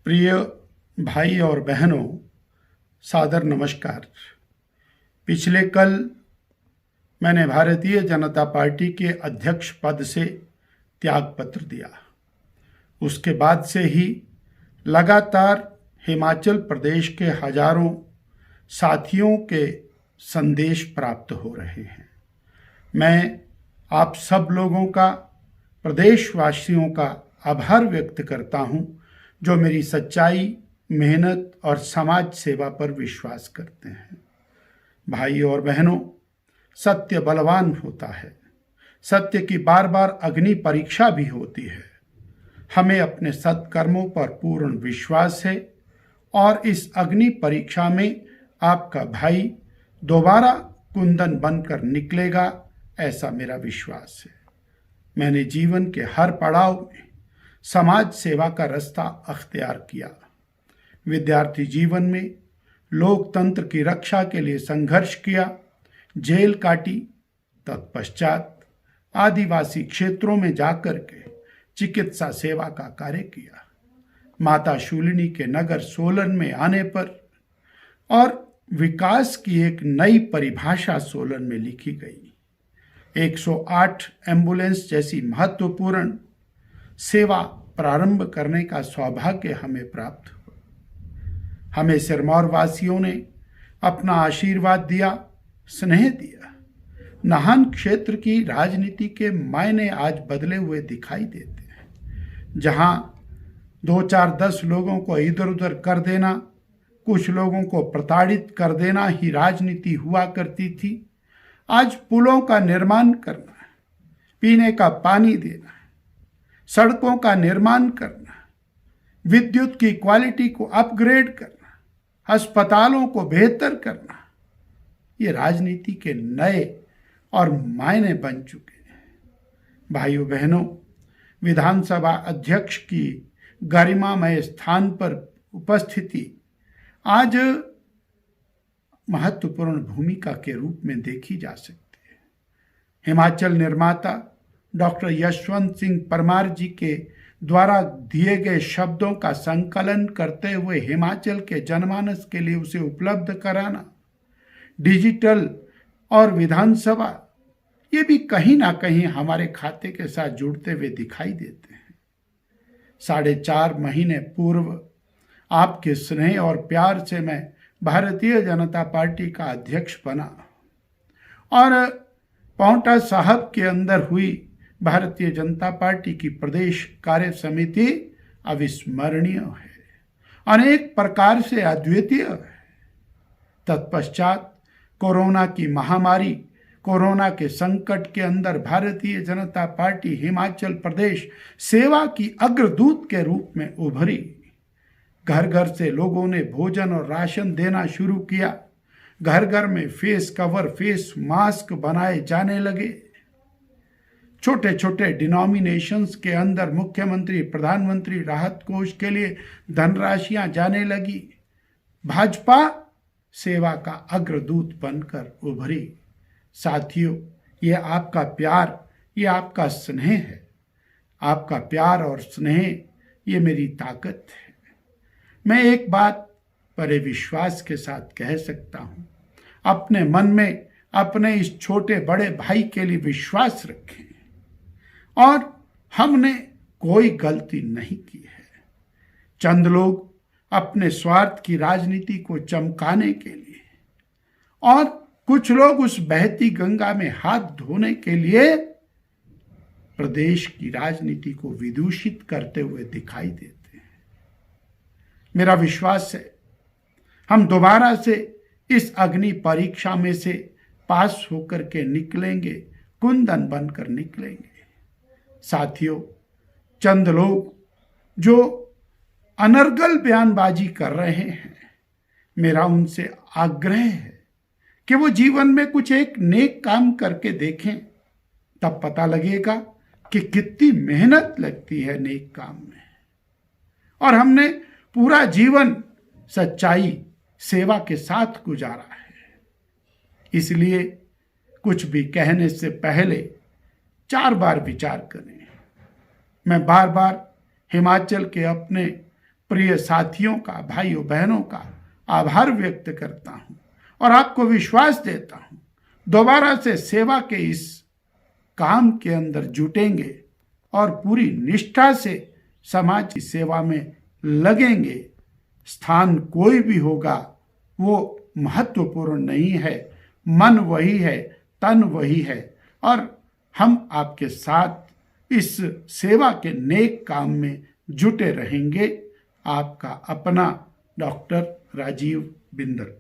प्रिय भाई और बहनों, सादर नमस्कार। पिछले कल मैंने भारतीय जनता पार्टी के अध्यक्ष पद से त्यागपत्र दिया। उसके बाद से ही लगातार हिमाचल प्रदेश के हजारों साथियों के संदेश प्राप्त हो रहे हैं। मैं आप सब लोगों का, प्रदेशवासियों का आभार व्यक्त करता हूं, जो मेरी सच्चाई, मेहनत और समाज सेवा पर विश्वास करते हैं। भाई और बहनों, सत्य बलवान होता है। सत्य की बार बार अग्नि परीक्षा भी होती है। हमें अपने सत्कर्मों पर पूर्ण विश्वास है और इस अग्नि परीक्षा में आपका भाई दोबारा कुंदन बनकर निकलेगा, ऐसा मेरा विश्वास है। मैंने जीवन के हर पड़ाव में समाज सेवा का रास्ता अख्तियार किया। विद्यार्थी जीवन में लोकतंत्र की रक्षा के लिए संघर्ष किया, जेल काटी। तत्पश्चात आदिवासी क्षेत्रों में जाकर के चिकित्सा सेवा का कार्य किया। माता शूलिनी के नगर सोलन में आने पर और विकास की एक नई परिभाषा सोलन में लिखी गई। 108 एम्बुलेंस जैसी महत्वपूर्ण सेवा प्रारंभ करने का सौभाग्य हमें प्राप्त हुआ। हमें सिरमौर वासियों ने अपना आशीर्वाद दिया, स्नेह दिया। नाहन क्षेत्र की राजनीति के मायने आज बदले हुए दिखाई देते हैं। जहां 2-4-10 लोगों को इधर उधर कर देना, कुछ लोगों को प्रताड़ित कर देना ही राजनीति हुआ करती थी, आज पुलों का निर्माण करना, पीने का पानी देना, सड़कों का निर्माण करना, विद्युत की क्वालिटी को अपग्रेड करना, अस्पतालों को बेहतर करना, ये राजनीति के नए और मायने बन चुके हैं। भाइयों बहनों, विधानसभा अध्यक्ष की गरिमामय स्थान पर उपस्थिति आज महत्वपूर्ण भूमिका के रूप में देखी जा सकती है। हिमाचल निर्माता डॉक्टर यशवंत सिंह परमार जी के द्वारा दिए गए शब्दों का संकलन करते हुए हिमाचल के जनमानस के लिए उसे उपलब्ध कराना, डिजिटल और विधानसभा, ये भी कहीं ना कहीं हमारे खाते के साथ जुड़ते हुए दिखाई देते हैं। 4.5 महीने पूर्व आपके स्नेह और प्यार से मैं भारतीय जनता पार्टी का अध्यक्ष बना और पांवटा साहब के अंदर हुई भारतीय जनता पार्टी की प्रदेश कार्य समिति अविस्मरणीय है, अनेक प्रकार से अद्वितीय है। तत्पश्चात कोरोना की महामारी, कोरोना के संकट के अंदर भारतीय जनता पार्टी हिमाचल प्रदेश सेवा की अग्रदूत के रूप में उभरी। घर घर से लोगों ने भोजन और राशन देना शुरू किया। घर घर में फेस कवर, फेस मास्क बनाए जाने लगे। छोटे छोटे डिनोमिनेशंस के अंदर मुख्यमंत्री, प्रधानमंत्री राहत कोष के लिए धनराशियां जाने लगी। भाजपा सेवा का अग्रदूत बनकर उभरी। साथियों, ये आपका प्यार, ये आपका स्नेह है। आपका प्यार और स्नेह, ये मेरी ताकत है। मैं एक बात बड़े विश्वास के साथ कह सकता हूं, अपने मन में अपने इस छोटे बड़े भाई के लिए विश्वास रखें और हमने कोई गलती नहीं की है। चंद लोग अपने स्वार्थ की राजनीति को चमकाने के लिए और कुछ लोग उस बहती गंगा में हाथ धोने के लिए प्रदेश की राजनीति को विदूषित करते हुए दिखाई देते हैं। मेरा विश्वास है हम दोबारा से इस अग्नि परीक्षा में से पास होकर के निकलेंगे, कुंदन बनकर निकलेंगे। साथियों, चंद लोग जो अनर्गल बयानबाजी कर रहे हैं, मेरा उनसे आग्रह है कि वो जीवन में कुछ एक नेक काम करके देखें, तब पता लगेगा कि कितनी मेहनत लगती है नेक काम में। और हमने पूरा जीवन सच्चाई, सेवा के साथ गुजारा है। इसलिए कुछ भी कहने से पहले 4 बार विचार करें। मैं बार बार हिमाचल के अपने प्रिय साथियों का, भाइयों बहनों का आभार व्यक्त करता हूं और आपको विश्वास देता हूं दोबारा से सेवा के इस काम के अंदर जुटेंगे और पूरी निष्ठा से समाज की सेवा में लगेंगे। स्थान कोई भी होगा वो महत्वपूर्ण नहीं है, मन वही है, तन वही है और हम आपके साथ इस सेवा के नेक काम में जुटे रहेंगे। आपका अपना डॉक्टर राजीव बिंदल।